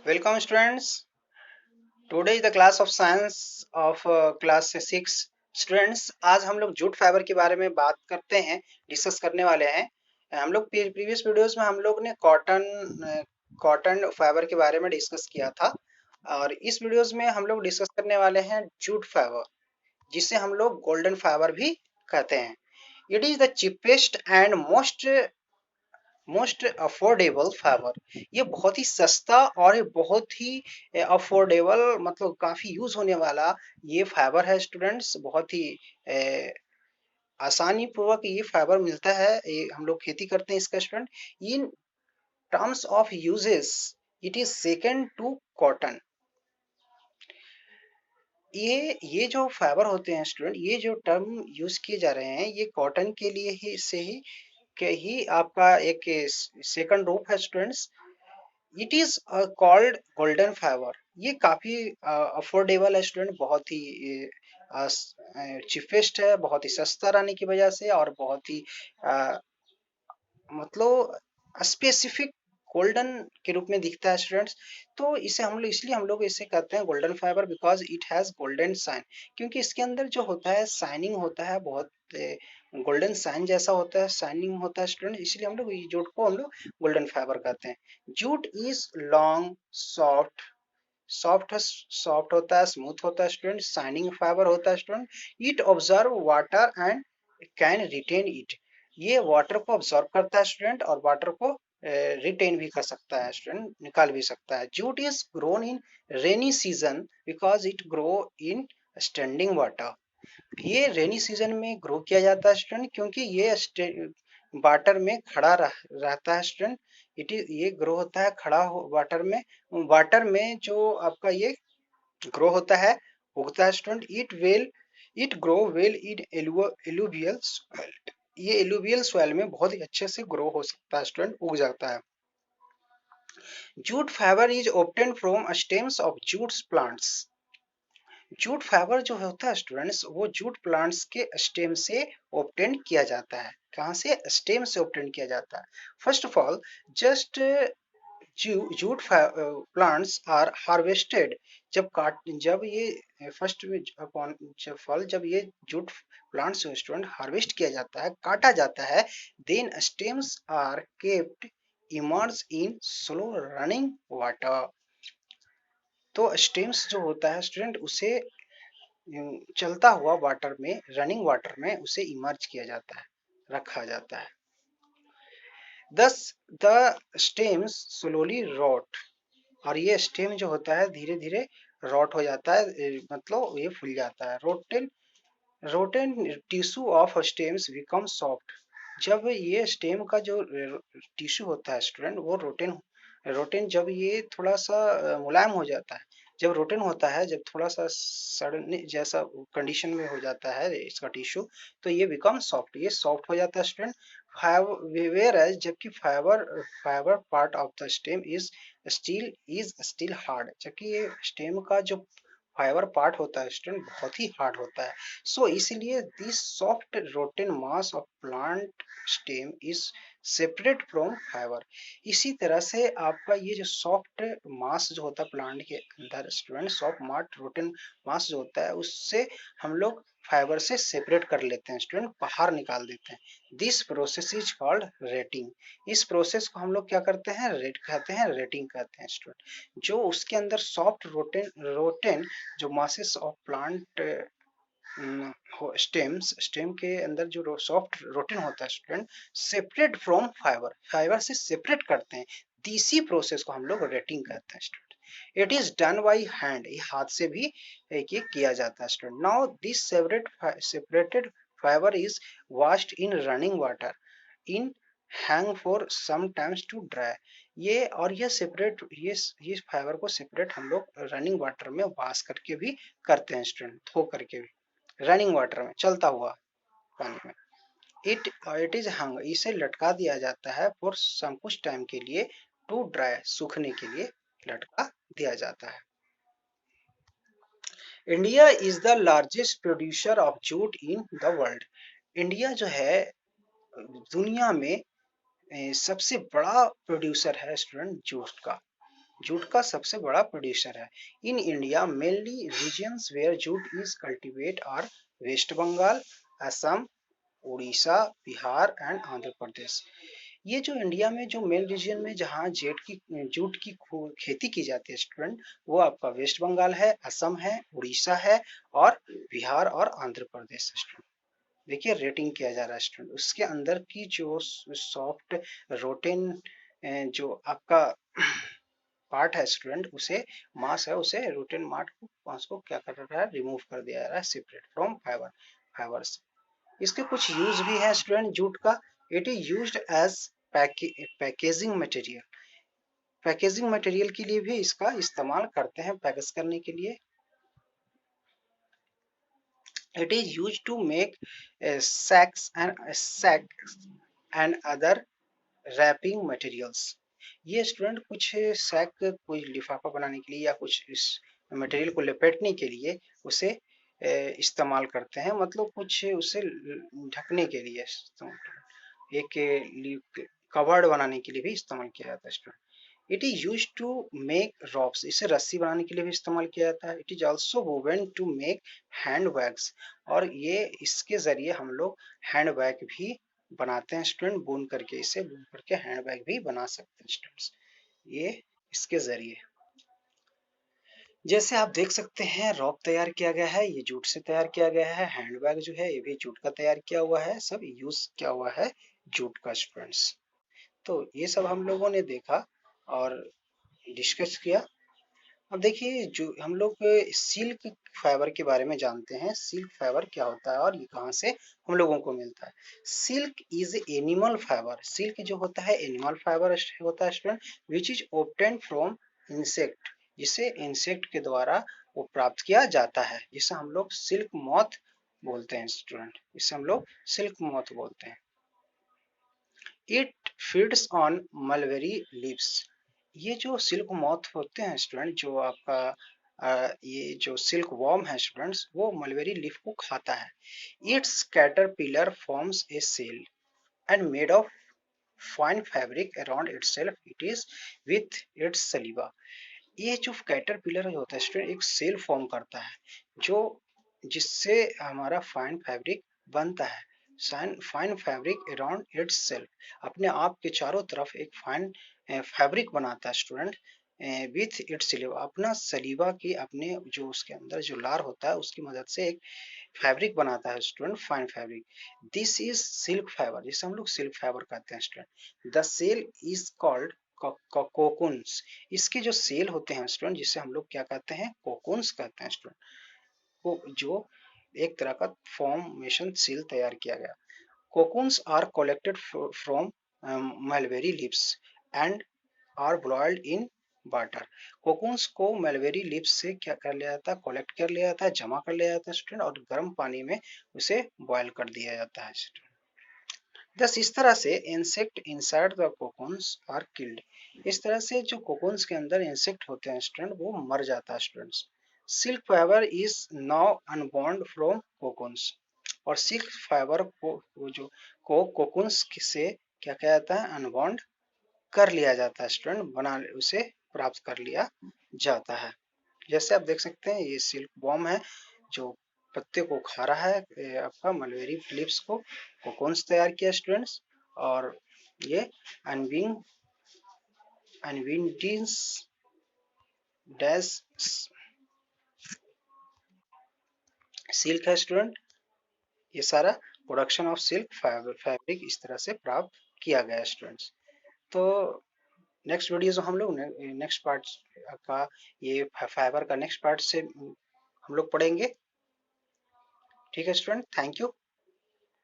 Welcome students. Today is the class of science of class 6 students. आज हम लोग jute fibre के बारे में बात करते हैं, डिस्कस करने वाले हैं। हम लोग प्रीवियस वीडियोस में हम लोग ने कॉटन फाइबर के बारे में डिस्कस किया था और इस वीडियोस में हम लोग डिस्कस करने वाले हैं जूट फाइबर, जिसे हम लोग गोल्डन फाइबर भी कहते हैं। It is the cheapest and most affordable fibre. ये बहुत ही सस्ता और ये बहुत ही अफोर्डेबल, मतलब काफी यूज होने वाला ये फाइबर है स्टूडेंट्स। बहुत ही आसानी पूर्वक ये फाइबर मिलता है। ये हम लोग खेती करते हैं इसका student. In terms of usages it is second to cotton. ये जो फाइबर होते हैं स्टूडेंट, ये जो टर्म यूज किए जा रहे हैं ये कॉटन के लिए ही से ही के ही आपका एक सेकंड रूप है students. It is called golden fibre. ये काफी अफोर्डेबल है स्टूडेंट, बहुत ही चीपेस्ट है, बहुत ही सस्ता रहने की वजह से और बहुत ही अ, मतलब स्पेसिफिक गोल्डन के रूप में दिखता है स्टूडेंट्स। तो इसे हम लोग इसे कहते हैं golden fibre because it has golden shine. क्योंकि इसके अंदर जो होता है शाइनिंग होता है, बहुत गोल्डन साइन जैसा होता है, शाइनिंग होता है स्टूडेंट। इसलिए हम लोग ये जूट को हम लोग गोल्डन फाइबर कहते हैं। Jute is long, soft, soft होता है, स्मूथ होता है स्टूडेंट, शाइनिंग फाइबर होता है student. It observe water and can retain it. ये वाटर को ऑब्जर्व करता है स्टूडेंट और वाटर को रिटेन भी कर सकता है स्टूडेंट, निकाल भी सकता है। Jute is grown in rainy season because it grow in standing water. ये रेनी सीजन में ग्रो किया जाता है स्टूडेंट, क्योंकि ये वाटर में रहता है स्टूडेंट। ये ग्रो होता है खड़ा हो वाटर में। वाटर में जो आपका ये ग्रो होता है, उगता है student. It grow well in alluvial soil. ये एलुवियल सॉइल में बहुत ही अच्छे से ग्रो हो सकता है स्टूडेंट, उग जाता है। Jute fibre is obtain from stems of Jutes plants. Jute fibre जो होता है स्टूडेंट्स, वो जूट प्लांट्स के स्टेम से ऑब्टेन किया जाता है। कहाँ से? स्टेम से ऑब्टेन किया जाता है। First of all, just jute plants are harvested. जब ये फर्स्ट में अपॉन जब फल जब ये जूट प्लांट्स स्टूडेंट हार्वेस्ट किया जाता है, काटा जाता है, then stems are kept immerse in slow running water. तो स्टेम्स जो होता है स्टूडेंट, उसे चलता हुआ वाटर में, रनिंग वाटर में उसे इमर्ज किया जाता है, रखा जाता है। दस द स्टेम्स स्लोली रॉट। और ये स्टेम जो होता है धीरे धीरे रॉट हो जाता है, मतलब ये फूल जाता है। Rotten tissue of stems become soft. जब ये स्टेम का जो टिश्यू होता है स्टूडेंट, वो रोटेन रोटेन जब ये थोड़ा सा मुलायम हो जाता है, जब रोटेन होता है, जब थोड़ा सा सड़ने जैसा कंडीशन में हो जाता है इसका टिश्यू, तो ये बिकम सॉफ्ट, ये सॉफ्ट हो जाता है स्टूडेंट। वेयर एज जबकि fibre fibre part of the stem is still hard. जबकि ये स्टेम का जो फाइबर पार्ट होता है स्टूडेंट, बहुत ही हार्ड होता है। सो इसलिए this soft rotten mass of plant stem is separate from fibre. इसी तरह से आपका ये जो सॉफ्ट मास जो होता है प्लांट के अंदर स्टूडेंट, सॉफ्ट मास रोटेन मास जो होता है, उससे हम लोग फाइबर से सेपरेट कर लेते हैं स्टूडेंट, बाहर निकाल देते हैं। This process is called rating. इस प्रोसेस को हम लोग क्या करते हैं? रेट कहते हैं, रेटिंग कहते हैं स्टूडेंट। जो उसके अंदर सॉफ्ट रोटेन रोटेन जो मासेस ऑफ प्लांट स्टेम के अंदर जो सॉफ्ट रोटेन होता है student, separate from fibre, fibre से सेपरेट करते हैं। तीसरी प्रोसेस को हम लोग रेटिंग कहते हैं student. It is done by hand, ये हाथ से भी ये किया जाता है student. Now this separated fibre is washed in running water in hang for some times to dry. ये और ये सेपरेट ये फाइबर को सेपरेट हम लोग रनिंग वाटर में वॉश करके भी करते हैं स्टूडेंट, धो करके भी, रनिंग वाटर में, चलता हुआ पानी में। इट इज हंग, इसे लटका दिया जाता है फॉर सम कुछ टाइम के लिए, टू ड्राई, सूखने के लिए लटका दिया जाता है। India is the largest producer of jute in the world. India जो है दुनिया में सबसे बड़ा प्रोड्यूसर है स्टूडेंट जूट का। जूट का सबसे बड़ा प्रोड्यूसर है। In India mainly regions where jute is cultivate are West Bengal, Assam, Orissa, Bihar and Andhra Pradesh. ये जो इंडिया में जो मेन रीजन में जहाँ जूट की खेती की जाती है स्टूडेंट, वो आपका वेस्ट बंगाल है, असम है, उड़ीसा है और बिहार और आंध्र प्रदेश है स्टूडेंट। देखिए रेटिंग किया जा रहा है स्टूडेंट, उसके अंदर की जो सॉफ्ट रोटेन जो आपका पार्ट है स्टूडेंट, उसे मास है, उसे रोटेन मास को क्या कर रहा है, रिमूव कर दिया जा रहा है सेपरेट फ्रॉम फाइबर से। इसके कुछ यूज भी है स्टूडेंट जूट का। It is used as packaging material. Packaging material के लिए भी इसका इस्तेमाल करते हैं, पैकेज करने के लिए। It is used to make sacks and other wrapping materials. ये स्टूडेंट कुछ सैक, कोई लिफाफा बनाने के लिए या कुछ इस मटेरियल को लपेटने के लिए उसे इस्तेमाल करते हैं, मतलब कुछ उसे ढकने के लिए एक कवर्ड बनाने के लिए भी इस्तेमाल किया जाता है student. It is use to make ropes, इसे रस्सी बनाने के लिए भी इस्तेमाल किया जाता है। It is also woven to make hand bags, और ये इसके जरिए हम लोग हैंड बैग भी बनाते हैं स्टूडेंट, बुन करके, इसे बुन करके हैंड बैग भी बना सकते हैं स्टूडेंट्स, ये इसके जरिए। जैसे आप देख सकते हैं रॉप तैयार किया गया है, ये जूट से तैयार किया गया है। हैंड बैग जो है ये भी जूट का तैयार किया हुआ है, सब यूज किया हुआ है जूट का स्टूडेंट्स। तो ये सब हम लोगों ने देखा और डिस्कस किया। अब देखिए जो हम लोग सिल्क फाइबर के बारे में जानते हैं, सिल्क फाइबर क्या होता है और ये कहाँ से हम लोगों को मिलता है। Silk is animal fibre, silk जो होता है एनिमल फाइबर होता है student, which is obtain from insect, जिसे इंसेक्ट के द्वारा वो प्राप्त किया जाता है, जिसे हम लोग सिल्क मॉथ बोलते हैं स्टूडेंट, इसे हम लोग सिल्क मॉथ बोलते हैं। It feeds on mulberry leaves. ये जो सिल्क मॉथ होते हैं स्टूडेंट, जो आपका ये जो सिल्क वॉर्म है स्टूडेंट्स, वो मलबेरी लीफ को खाता है। Its caterpillar forms a cell and made of fine fabric around itself, it is with its saliva. ये जो कैटरपिलर होता है स्टूडेंट, एक सेल फॉर्म करता है, जो जिससे हमारा फाइन फैब्रिक बनता है। Fine fabric around its self, अपने आप के चारों तरफ एक फाइन फैब्रिक बनाता है स्टूडेंट, विथ इट्स सलीवा, अपना सलीवा की, अपने जो उसके अंदर जो लार होता है उसकी मदद से एक फैब्रिक बनाता है student, fine fabric. This is silk fibre, जिसे हम लोग सिल्क फाइबर कहते हैं student. The cell is called cocoons. इसके जो सेल होते हैं स्टूडेंट, जिसे हम लोग क्या कहते हैं, कोकुन्स कहते हैं स्टूडेंट, को जो एक तरह का फॉर्मेशन सेल तैयार किया गया। Cocoons are collected from mulberry leaves and are boiled in water. Cocoons को मलबेरी लीव्स से क्या कर लिया जाता है, कलेक्ट कर लिया जाता है, जमा कर लिया जाता है स्टूडेंट, और गर्म पानी में उसे बॉयल कर दिया जाता है स्टूडेंट। दस इस तरह से insect inside the cocoons are killed. इस तरह से जो कोकून्स के अंदर इंसेक्ट होते हैं स्टूडेंट, वो मर जाता है students. Silk fibre is now unbond from cocoons, और सिल्क फाइबर को वो जो कोकून्स से क्या किया जाता है, अनबॉन्ड कर लिया जाता है स्टूडेंट, बना उसे प्राप्त कर लिया जाता है। जैसे आप देख सकते हैं ये सिल्क वॉर्म है जो पत्ते को खा रहा है, आपका मलबेरी फिलिप्स को कोकून्स तैयार किया स्टूडेंट्स, और ये अनविंग अनविंडीज डैश सिल्क है स्टूडेंट। ये सारा प्रोडक्शन ऑफ सिल्क फैब्रिक इस तरह से प्राप्त किया गया स्टूडेंट्स। तो नेक्स्ट वीडियो जो हम लोग नेक्स्ट पार्ट का, ये फाइबर का नेक्स्ट पार्ट से हम लोग पढ़ेंगे। ठीक है स्टूडेंट, थैंक यू।